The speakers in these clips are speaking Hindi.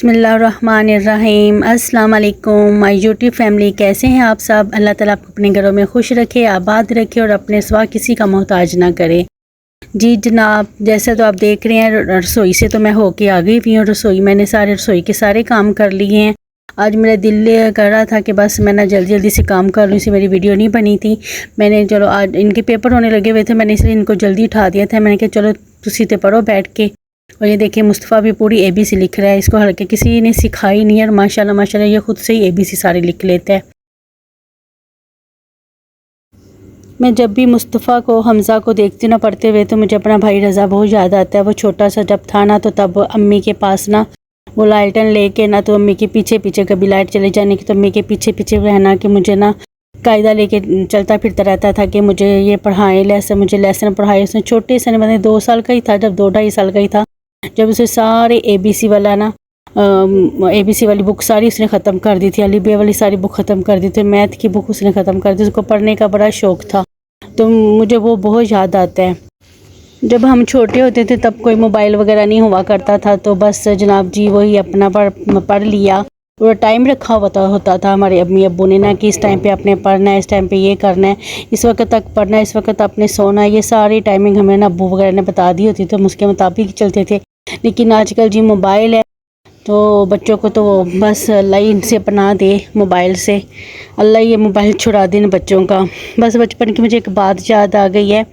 बिस्मिल्लाहिर्रहमानिर्रहीम। अस्सलाम वालेकुम माय यूट्यूब फैमिली, कैसे हैं आप सब। अल्लाह ताला आपको अपने घरों में खुश रखे, आबाद रखे और अपने सिवा किसी का मोहताज ना करे। जी जनाब, जैसा तो आप देख रहे हैं रसोई से तो मैं होके आ गई हुई हूँ। मैंने सारे रसोई के सारे काम कर लिए हैं। आज मेरा दिल कर रहा था कि बस मैं ना जल्दी जल्दी से काम कर लूँ, इसी मेरी वीडियो नहीं बनी थी। मैंने चलो आज इनके पेपर होने लगे हुए थे, मैंने इसलिए इनको जल्दी उठा दिया था। मैंने कहा चलो तुसी ते पढ़ो बैठ के। और ये देखिए मुस्तफ़ा भी पूरी ABC लिख रहा है, इसको हल्के किसी ने सिखाई नहीं है और माशाल्लाह माशाल्लाह ये खुद से ही ABC सारे लिख लेता है। मैं जब भी मुस्तफ़ा को हमज़ा को देखती ना पढ़ते हुए तो मुझे अपना भाई रज़ा बहुत याद आता है। वो छोटा सा जब था ना तो तब अम्मी के पास ना वो लालटेन लेके ना तो अम्मी के पीछे पीछे, कभी लाइट चले जाने की तो अम्मी के पीछे पीछे रहना कि मुझे ना कायदा लेके चलता फिरता रहता था कि मुझे ये पढ़ाएं, मुझे लेसन पढ़ाए। उसने छोटे से मतलब 2 साल का ही था, जब 2-2.5 साल का ही था, जब उसे सारे ABC वाला ना ABC वाली बुक सारी उसने ख़त्म कर दी थी। अली बे वाली सारी बुक ख़त्म कर दी थी। मैथ की बुक उसने ख़त्म कर दी। उसको पढ़ने का बड़ा शौक़ था, तो मुझे वो बहुत याद आता है। जब हम छोटे होते थे तब कोई मोबाइल वगैरह नहीं हुआ करता था, तो बस जनाब जी वही अपना पढ़ लिया। पूरा टाइम रखा होता था हमारे अम्मी अब्बू ने ना कि इस टाइम पे आपने पढ़ना है, इस टाइम पे ये करना है, इस वक्त तक पढ़ना है, इस वक्त आपने सोना है। ये सारी टाइमिंग हमें ना अब्बू वगैरह ने बता दी होती, तो हम उसके मुताबिक चलते थे। लेकिन आजकल जी मोबाइल है तो बच्चों को तो बस अल्लाह ही इनसे अपना दे मोबाइल से, अल्लाह ये मोबाइल छुड़ा दे इन बच्चों का। बस बचपन की मुझे एक बात याद आ गई है।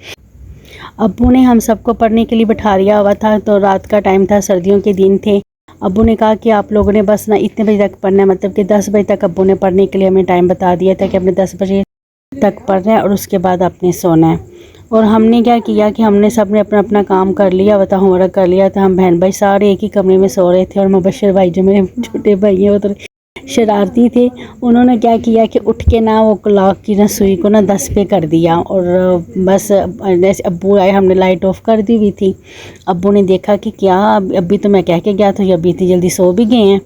अब्बू ने हम सबको पढ़ने के लिए बैठा दिया हुआ था, तो रात का टाइम था, सर्दियों के दिन थे। अब्बू ने कहा कि आप लोगों ने बस ना इतने बजे तक पढ़ना है, मतलब कि 10 बजे तक अब्बू ने पढ़ने के लिए हमें टाइम बता दिया था कि आपने 10 बजे तक पढ़ना है और उसके बाद आपने सोना है। और हमने क्या किया कि हमने सब ने अपना अपना काम कर लिया हुआ था, होमवर्क कर लिया था। हम बहन भाई सारे एक ही कमरे में सो रहे थे और मुबशर भाई जो मेरे छोटे भाई हैं वो तो शरारती थे। उन्होंने क्या किया कि उठ के ना वो क्लॉक की ना सुई को ना 10 पे कर दिया और बस जैसे अब्बू आए हमने लाइट ऑफ कर दी हुई थी। अब्बू ने देखा कि क्या अभी तो मैं कह के गया था, ये अभी इतनी जल्दी सो भी गए हैं।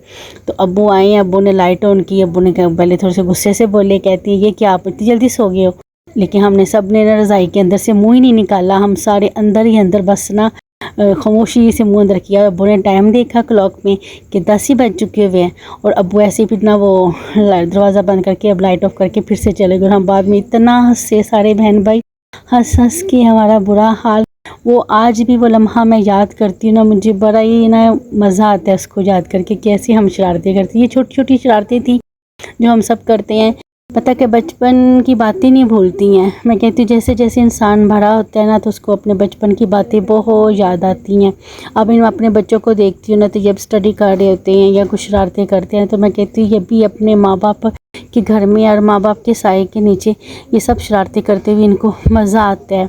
तो अब्बू आए, अब्बू ने लाइट ऑन की। अब्बू ने पहले थोड़े से गुस्से से बोले, कहती है ये क्या आप इतनी जल्दी सो गए हो। लेकिन हमने सब ने ना रज़ाई के अंदर से मुँह ही नहीं निकाला, हम सारे अंदर ही अंदर बस ना खामोशी से मुँह अंदर किया। अब्बू ने टाइम देखा क्लॉक में कि 10 ही बज चुके हुए हैं और अब्बू ऐसे ही फिर ना वो दरवाज़ा बंद करके अब लाइट ऑफ करके फिर से चले गए। हम बाद में इतना हंसे सारे बहन भाई, हंस हंस के हमारा बुरा हाल। वो आज भी वो लम्हा मैं याद करती हूँ ना, मुझे बड़ा ही ना मज़ा आता है उसको याद करके, कैसे हम शरारतें करती। ये छोटी छोटी शरारतें थी जो हम सब करते हैं। पता कि बचपन की बातें नहीं भूलती हैं। मैं कहती हूँ जैसे जैसे इंसान बड़ा होता है ना तो उसको अपने बचपन की बातें बहुत याद आती हैं। अब मैं अपने बच्चों को देखती हूँ ना तो जब स्टडी कर रहे होते हैं या कुछ शरारतें करते हैं तो मैं कहती हूँ ये भी अपने माँ बाप के घर में और माँ बाप के साए के नीचे ये सब शरारतें करते हुए इनको मज़ा आता है।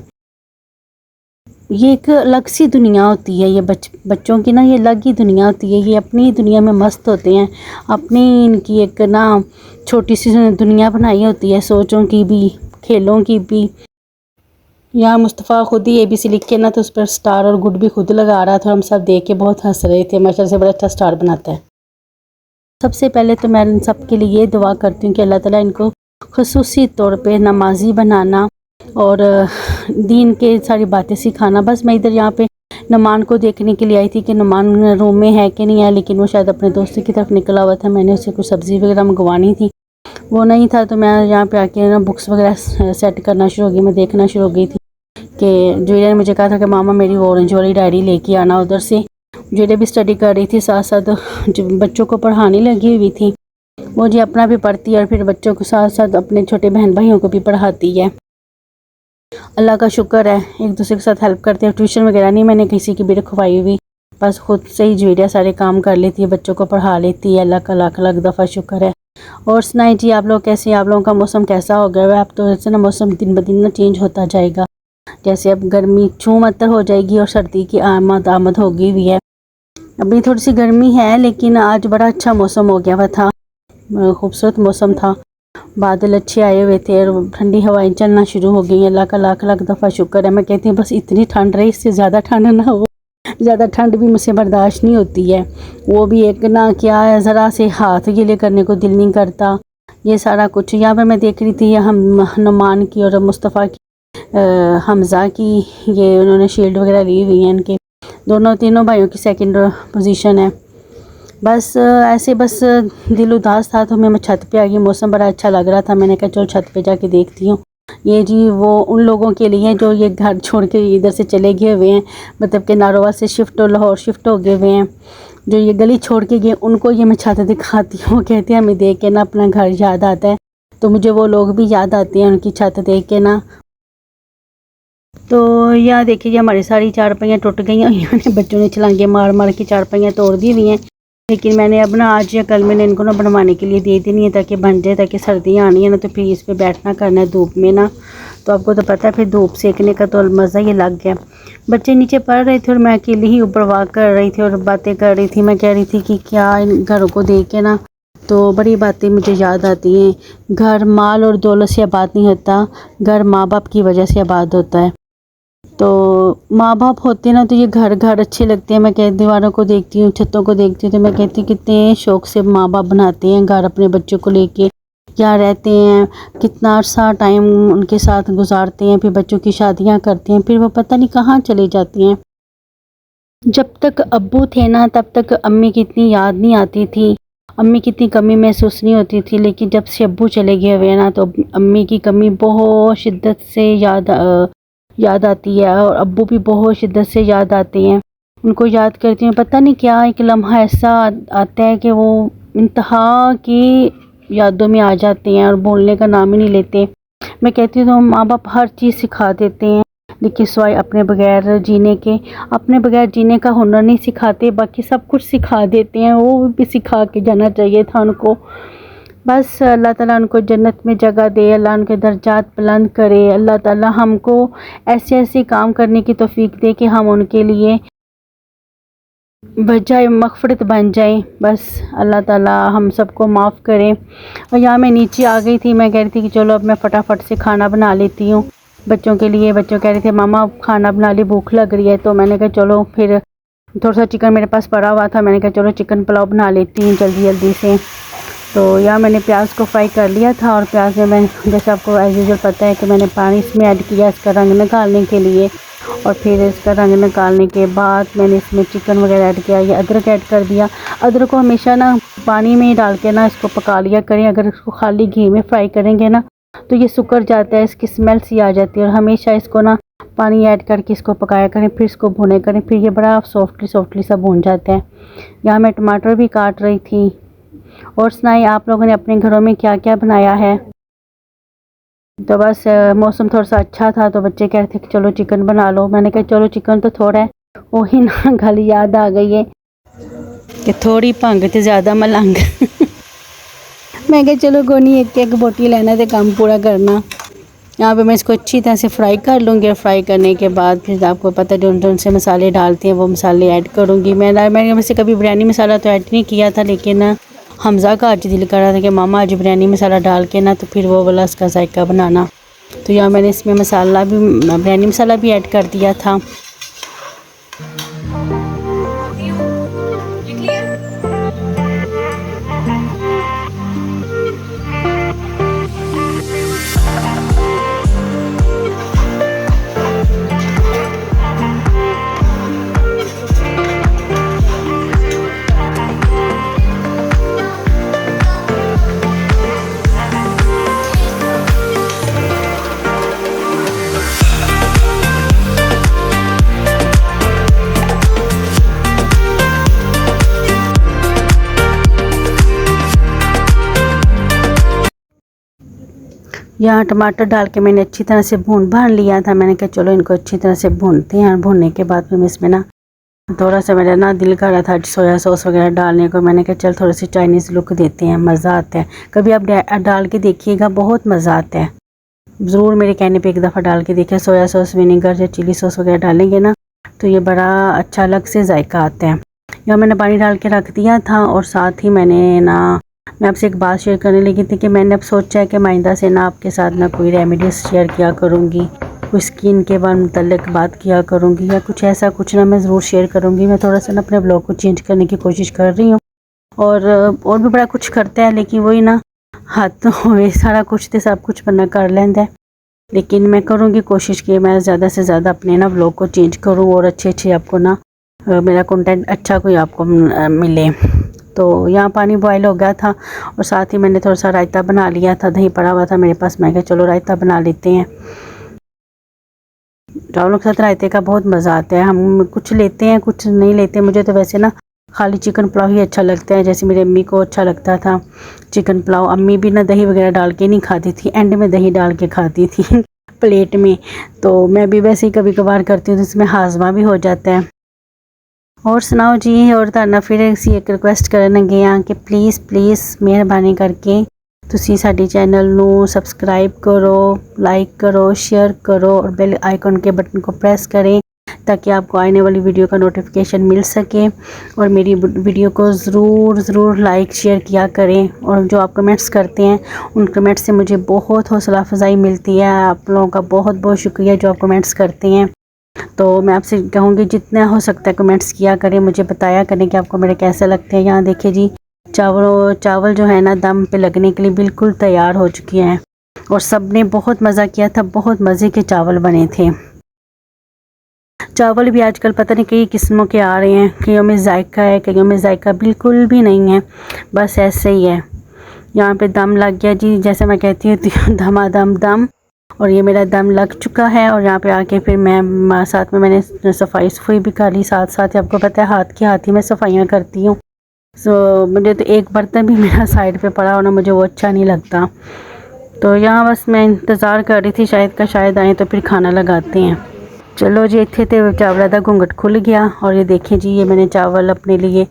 ये एक अलग सी दुनिया होती है, ये बच्चों की ना ये अलग ही दुनिया होती है। ये अपनी दुनिया में मस्त होते हैं, अपनी इनकी एक ना छोटी सी दुनिया बनाई होती है, सोचों की भी खेलों की भी। यहाँ मुस्तफ़ा खुद ही ABC लिख के ना तो उस पर स्टार और गुड भी खुद लगा रहा था। हम सब देख के बहुत हंस रहे थे। माशाल्लाह से बड़ा अच्छा स्टार बनाता है। सबसे पहले तो मैं इन सब के लिए ये दुआ करती हूँ कि अल्लाह ताला इनको खुसूसी तौर पे नमाजी बनाना और दीन के सारी बातें सिखाना। बस मैं इधर यहाँ पे नुमान को देखने के लिए आई थी कि नुमान रूम में है कि नहीं है, लेकिन वो शायद अपने दोस्त की तरफ निकला हुआ था। मैंने उसे कुछ सब्ज़ी वगैरह मंगवानी थी, वो नहीं था, तो मैं यहाँ पे आके ना बुक्स वगैरह सेट करना शुरू हो गई। मैं देखना शुरू हो गई थी कि जूलिया ने मुझे कहा था कि मामा मेरी वो ऑरेंज वाली डायरी लेके आना उधर से। जूलिया भी स्टडी कर रही थी, साथ साथ जो बच्चों को पढ़ाने लगी हुई थी। वो जी अपना भी पढ़ती है और फिर बच्चों के साथ साथ अपने छोटे बहन भाइयों को भी पढ़ाती है। अल्लाह का शुक्र है, एक दूसरे के साथ हेल्प करते हैं। ट्यूशन वगैरह नहीं मैंने किसी की भी रखवाई हुई, बस खुद से ही जूलिया सारे काम कर लेती है, बच्चों को पढ़ा लेती है। अल्लाह का लाख लाख दफ़ा शुक्र है। और सुनाई जी आप लोग कैसे हैं? आप लोगों का मौसम कैसा हो गया है? अब तो ऐसे ना मौसम दिन ब दिन ना चेंज होता जाएगा। जैसे अब गर्मी छू मत्तर हो जाएगी और सर्दी की आमद हो गई हुई है। अभी थोड़ी सी गर्मी है लेकिन आज बड़ा अच्छा मौसम हो गया हुआ था, खूबसूरत मौसम था। बादल अच्छे आए हुए थे और ठंडी हवाएं चलना शुरू हो गई। अल्लाह का लाख लाख दफ़ा शुक्र है। मैं कहती हूँ बस इतनी ठंड रही, इससे ज़्यादा ठंड ना हो। ज़्यादा ठंड भी मुझसे बर्दाश्त नहीं होती है। वो भी एक ना क्या है, ज़रा से हाथ गीले करने को दिल नहीं करता। ये सारा कुछ यहाँ पे मैं देख रही थी, हम नुमान की और मुस्तफ़ा की हमज़ा की ये उन्होंने शील्ड वगैरह ली हुई हैं। इनके दोनों तीनों भाइयों की सेकंड पोजीशन है। बस ऐसे बस दिल उदास था तो मैं छत पे आ गई। मौसम बड़ा अच्छा लग रहा था। मैंने कहा चलो छत पे जाके देखती हूँ। ये जी वो उन लोगों के लिए जो ये घर छोड़ के इधर से चले गए हुए हैं, मतलब कि नारोवा से शिफ्ट और लाहौर शिफ्ट हो गए हुए हैं, जो ये गली छोड़ के गए, उनको ये मैं छत दिखाती हूँ। कहते हैं हमें देख के ना अपना घर याद आता है। तो मुझे वो लोग भी याद आते हैं उनकी छत देख के ना। तो यहाँ देखिए हमारी सारी चारपाइयाँ टूट गई हैं। यहाँ बच्चों ने छलांगे मार मार के चारपाइयाँ तोड़ दी हुई हैं। लेकिन मैंने अब ना आज या कल मैंने इनको ना बनवाने के लिए दे देनी है ताकि बन जाए, ताकि सर्दियाँ आनी है ना तो फिर इस पे बैठना करना है धूप में ना। तो आपको तो पता है फिर धूप सेकने का तो मज़ा ही अलग है। बच्चे नीचे पढ़ रहे थे और मैं अकेली ही ऊपर वॉक कर रही थी और बातें कर रही थी। मैं कह रही थी कि क्या इन घरों को देख के ना तो बड़ी बातें मुझे याद आती हैं। घर माल और दौलत से आबाद नहीं होता, घर माँ बाप की वजह से आबाद होता है। तो माँ बाप होते हैं ना तो ये घर घर अच्छे लगते हैं। मैं कह दीवारों को देखती हूँ, छतों को देखती हूँ तो मैं कहती हूँ कितने शौक़ से माँ बाप बनाते हैं घर अपने बच्चों को लेके, क्या रहते हैं, कितना अर्सा टाइम उनके साथ गुजारते हैं, फिर बच्चों की शादियाँ करते हैं, फिर वो पता नहीं कहाँ चले जाते हैं। जब तक अब्बू थे ना तब तक अम्मी की इतनी याद नहीं आती थी, अम्मी की इतनी कमी महसूस नहीं होती थी। लेकिन जब से अब्बू चले गए हुए ना तो अम्मी की कमी बहुत शिद्दत से याद आती है और अब्बू भी बहुत शिद्दत से याद आते हैं। उनको याद करती हूँ, पता नहीं क्या एक लम्हा ऐसा आता है कि वो इंतहा की यादों में आ जाते हैं और बोलने का नाम ही नहीं लेते। मैं कहती हूँ तो माँ बाप हर चीज़ सिखा देते हैं, लेकिन सिवाय अपने बगैर जीने के। अपने बगैर जीने का हुनर नहीं सिखाते, बाकी सब कुछ सिखा देते हैं। वो भी सिखा के जाना चाहिए था उनको। बस अल्लाह ताला उनको जन्नत में जगह दे, अल्लाह उनके दर्जात बुलंद करे। अल्लाह ताला हमको ऐसे ऐसे काम करने की तौफीक दे कि हम उनके लिए बजाय मग़फ़िरत बन जाएं। बस अल्लाह ताला हम सबको माफ़ करे। और यहाँ मैं नीचे आ गई थी। मैं कह रही थी कि चलो अब मैं फटाफट से खाना बना लेती हूँ बच्चों के लिए। बच्चों कह रहे थे मामा खाना बना ली, भूख लग रही है। तो मैंने कहा चलो, फिर थोड़ा सा चिकन मेरे पास पड़ा हुआ था, मैंने कहा चलो चिकन पुलाव बना लेती हूँ जल्दी जल्दी से। तो यहाँ मैंने प्याज को फ्राई कर लिया था और प्याज में मैं जैसे आपको एज़ यूजुअल पता है कि मैंने पानी इसमें ऐड किया इसका रंग निकालने के लिए। और फिर इसका रंग निकालने के बाद मैंने इसमें चिकन वगैरह ऐड किया, ये अदरक ऐड कर दिया। अदरक को हमेशा ना पानी में ही डाल के ना इसको पका लिया करें। अगर इसको खाली घी में फ्राई करेंगे ना तो ये सुकर जाता है, इसकी स्मेल सी आ जाती है। और हमेशा इसको ना पानी ऐड करके इसको पकाया करें, फिर इसको भुने करें, फिर ये बड़ा सॉफ्टली सा भून जाता है। यहाँ मैं टमाटर भी काट रही थी। और सुनाइए आप लोगों ने अपने घरों में क्या क्या बनाया है। तो बस मौसम थोड़ा सा अच्छा था तो बच्चे कह रहे थे कि चलो चिकन बना लो। मैंने कहा चलो चिकन तो थोड़ा है, वही ना गल याद आ गई है कि थोड़ी भंग तो ज़्यादा मलंग। मैं कहा चलो कोई नहीं, एक एक बोटी लेना तो काम पूरा करना। यहाँ पे मैं इसको अच्छी तरह से फ्राई कर लूँगी और फ्राई करने के बाद फिर आपको पता है जो से मसाले डालते हैं वो मसाले ऐड करूँगी। मैंने वैसे कभी बिरयानी मसाला तो ऐड नहीं किया था, लेकिन हमज़ा का आज दिल कर रहा था कि मामा आज बिरयानी मसाला डाल के ना तो फिर वो वाला उसका जायका बनाना। तो यहाँ मैंने इसमें बिरयानी मसाला भी ऐड कर दिया था। यहाँ टमाटर डाल के मैंने अच्छी तरह से भून भान लिया था। मैंने कहा चलो इनको अच्छी तरह से भूनते हैं। भूनने के बाद फिर मैं इसमें ना थोड़ा सा मेरा ना दिल कर रहा था सोया सॉस वगैरह डालने को। मैंने कहा चल थोड़ी सी चाइनीज़ लुक देते हैं, मज़ा आता है। कभी आप डाल के देखिएगा, बहुत मज़ा आता है। ज़रूर मेरे कहने पे एक दफ़ा डाल के देखिए। सोया सॉस, विनेगर या चिली सॉस वगैरह डालेंगे ना तो ये बड़ा अच्छा अलग से जायका आता है। यहाँ मैंने पानी डाल के रख दिया था और साथ ही मैं आपसे एक बात शेयर करने लगी थी कि मैंने अब सोचा है कि माइंदा से ना आपके साथ ना कोई रेमेडीज़ शेयर किया करूँगी, कोई स्किन के बारे मुतल्लिक बात किया करूँगी या कुछ ऐसा कुछ ना मैं ज़रूर शेयर करूँगी। मैं थोड़ा सा ना अपने ब्लॉग को चेंज करने की कोशिश कर रही हूँ और भी बड़ा कुछ करता है, लेकिन वही ना हाथ तो होवे सारा कुछ तो सब कुछ बंदा कर लेंदा है। लेकिन मैं करूँगी कोशिश कि मैं ज़्यादा से ज़्यादा अपने ना ब्लॉग को चेंज करूँ और अच्छे आपको ना मेरा कंटेंट अच्छा कोई आपको मिले। तो यहाँ पानी बॉयल हो गया था और साथ ही मैंने थोड़ा सा रायता बना लिया था, दही पड़ा हुआ था मेरे पास। मैं कहा चलो रायता बना लेते हैं। चावलों के साथ रायते का बहुत मज़ा आता है। हम कुछ लेते हैं कुछ नहीं लेते। मुझे तो वैसे ना खाली चिकन पुलाव ही अच्छा लगता है, जैसे मेरी अम्मी को अच्छा लगता था चिकन पुलाव। अम्मी भी ना दही वगैरह डाल के नहीं खाती थी, एंड में दही डाल के खाती थी प्लेट में। तो मैं भी वैसे ही कभी कभार करती हूँ, तो इसमें हाजमा भी हो जाता है। और सुनाओ जी, और तुहाडा फिर असी एक रिक्वेस्ट करन लगे हाँ कि प्लीज़ मेहरबानी करके तुसी साडे चैनल नू सबसक्राइब करो, लाइक करो, शेयर करो और बेल आइकन के बटन को प्रेस करें ताकि आपको आने वाली वीडियो का नोटिफिकेशन मिल सके। और मेरी वीडियो को ज़रूर लाइक शेयर किया करें। और जो आप कमेंट्स करते हैं उन कमेंट्स से मुझे बहुत हौसला अफजाई मिलती है। आप लोगों का बहुत बहुत शुक्रिया जो आप कमेंट्स करते हैं। तो मैं आपसे कहूँगी जितना हो सकता है कमेंट्स किया करें, मुझे बताया करें कि आपको मेरे कैसे लगते हैं। यहाँ देखिए जी, चावल जो है ना दम पे लगने के लिए बिल्कुल तैयार हो चुके हैं और सब ने बहुत मज़ा किया था। बहुत मज़े के चावल बने थे। चावल भी आजकल पता नहीं कई किस्मों के आ रहे हैं, कईयों में जायका है, कईयों में जायका बिल्कुल भी नहीं है, बस ऐसे ही है। यहाँ पे दम लग गया जी, जैसे मैं कहती हूँ धमाधम दम। और ये मेरा दम लग चुका है। और यहाँ पे आके फिर मैं साथ में मैंने सफाई भी कर ली। साथ साथ आपको पता है हाथ ही मैं सफाइयाँ करती हूँ। मुझे तो एक बर्तन भी मेरा साइड पे पड़ा होना मुझे वो अच्छा नहीं लगता। तो यहाँ बस मैं इंतज़ार कर रही थी शायद आए तो फिर खाना लगाते हैं। चलो जी, इतने तो चावल का घूंघट खुल गया। और ये देखें जी, ये मैंने चावल अपने लिए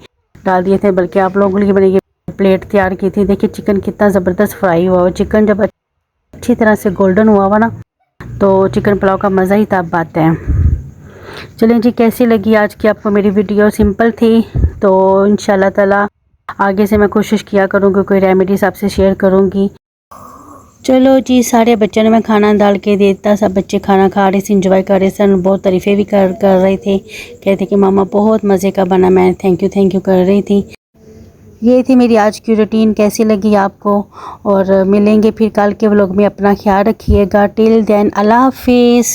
डाल दिए थे, बल्कि आप लोगों के लिए मैंने ये प्लेट तैयार की थी। देखिए चिकन कितना ज़बरदस्त फ्राई हुआ। चिकन जब अच्छी तरह से गोल्डन हुआ ना तो चिकन पुलाव का मज़ा ही तब आता है। चलें जी, कैसी लगी आज की आपको मेरी वीडियो? सिंपल थी, तो इंशाल्लाह ताला आगे से मैं कोशिश किया करूँगी, कोई रेमेडीज़ आपसे शेयर करूँगी। चलो जी, सारे बच्चों ने मैं खाना डाल के देता, सब बच्चे खाना खा रहे थे, इंजॉय कर रहे थे, बहुत तारीफ़ें भी कर रहे थे। कहते कि मामा बहुत मज़े का बना। मैं थैंक यू कर रही थी। ये थी मेरी आज की रूटीन। कैसी लगी आपको? और मिलेंगे फिर कल के व्लॉग में। अपना ख्याल रखिएगा। टिल देन अल्लाह हाफिज़।